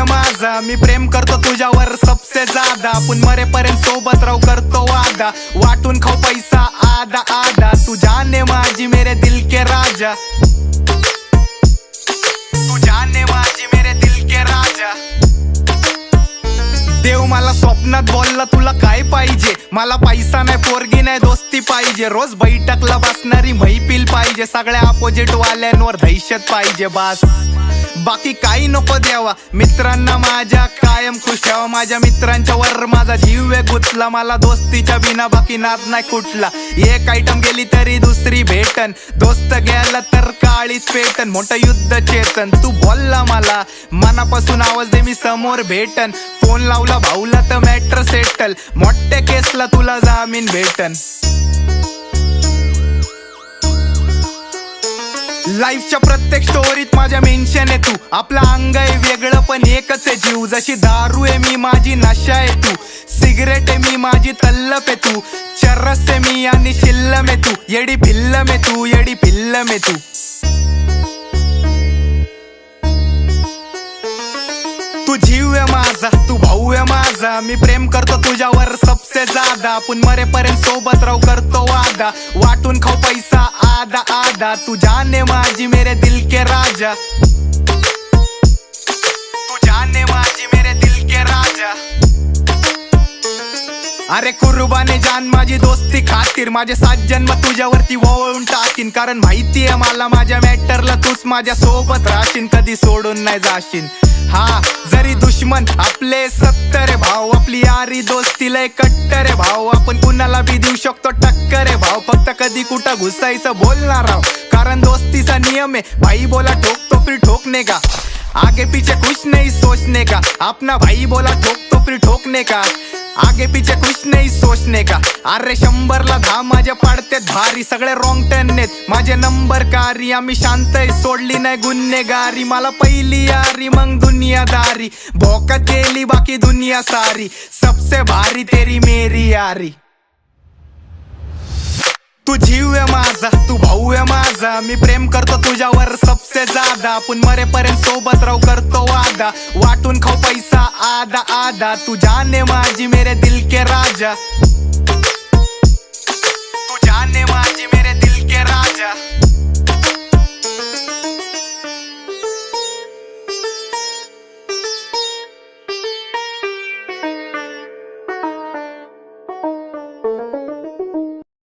माझा, मी प्रेम करतो तुझ्यावर सबसे ज्यादा, आपण मरेपर्यंत सोबत राहू करतो वादा, वाटून खाऊ पैसा आधा आधा, तू जाने माझी मेरे दिल के राजा, तू जाने माझी मेरे दिल के राजा। देव मला स्वप्नात बोलला तुला काय पाहिजे, मला पैसा नाही पोरगी नाही दोस्ती पाहिजे, रोज बैठकला बसणारी मैफिल पाहिजे, सगळ्या अपोजिट वाल्यांवर दहशत पाहिजे, बस बाकी काही नको द्यावा, मित्रांना माझ्या कायम खुश ठेवा, माझ्या मित्रांच्या वर माझा जीव आहे गुंतला, मला दोस्तीच्या बिना बाकी नाद नाही कुठला, एक आयटम गेली तरी दुसरी भेटन, दोस्त गेला तर काळीच पेटन, मोठं युद्ध चेतन, तू बोलला मला मनापासून आवाज दे मी समोर भेटन, फोन लावला भाऊला तर मॅटर सेटल, मोठ्या केसला तुला जामीन भेटन। लाईफच्या प्रत्येक स्टोरीत माझ्या मेन्शन आहे तू, आपलं अंग आहे वेगळं पण एकच आहे जीव, जशी दारू आहे मी माझी नशा आहे तू, सिगरेट आहे मी माझी तल्लप आहे तू, चर्रस आहे मी आणि शिल्लम आहे तू, येडी भिल्लम आहे तू, येडी भिल्लम आहे तू, तू जीव आहे माझा, तू भाऊ आहे माझा, मी प्रेम करतो तुझ्यावर सबसे ज्यादा, आपण मरेपर्यंत सोबत राहू करतो वादा, वाटून खाऊ पैसा आधा आधा, तू जाने माझी मेरे दिल के राजा, तू जाने माझी मेरे दिल के राजा। अरे कुर्बाने जान माझी दोस्ती खातीर, माझे 7 जन्म तुझ्यावरती वळून टाकीन, कारण माहिती आहे मला माझ्या मॅटरला तूच माझ्या सोबत राहशील, कधी सोडून नाही जाशील, हा जरी दुश्मन आपले 70 भाव, आपली यारी दोस्ती लय कट्टर आहे भाव, आपण कुणाला बी देऊ शकतो टक्कर आहे भाव, फक्त कधी कुठं घुसायचं बोलणार राव, कारण दोस्तीचा नियम आहे भाई बोला ठोकतो फिर ठोकने का, आगे पीछे कुछ नहीं सोचने का, अपना भाई बोला ठोकतो फिर ठोकने का, आगे पीछे कुछ नहीं सोचने का, अरे 100ला 10 माझ्या पाडतेत भारी, सगळे रॉंग टर्न नेत माझे नंबर कारी, आम्ही शांत सोडली नाही गुन्हेगारी, मला पहिली यारी मग दुनियादारी, भोका केली बाकी दुनिया सारी, सबसे भारी तेरी मेरी यारी, तू जीव आहे माझा, तू भाऊ आहे माझा, मी प्रेम करतो तुझ्यावर सबसे ज्यादा, आपण मरेपर्यंत सोबत राहू करतो वादा, वाटून खाऊ पैसा आधा आधा, तू जाने माझी मेरे दिल के राजा, तू जाने माझी मेरे दिल के राजा।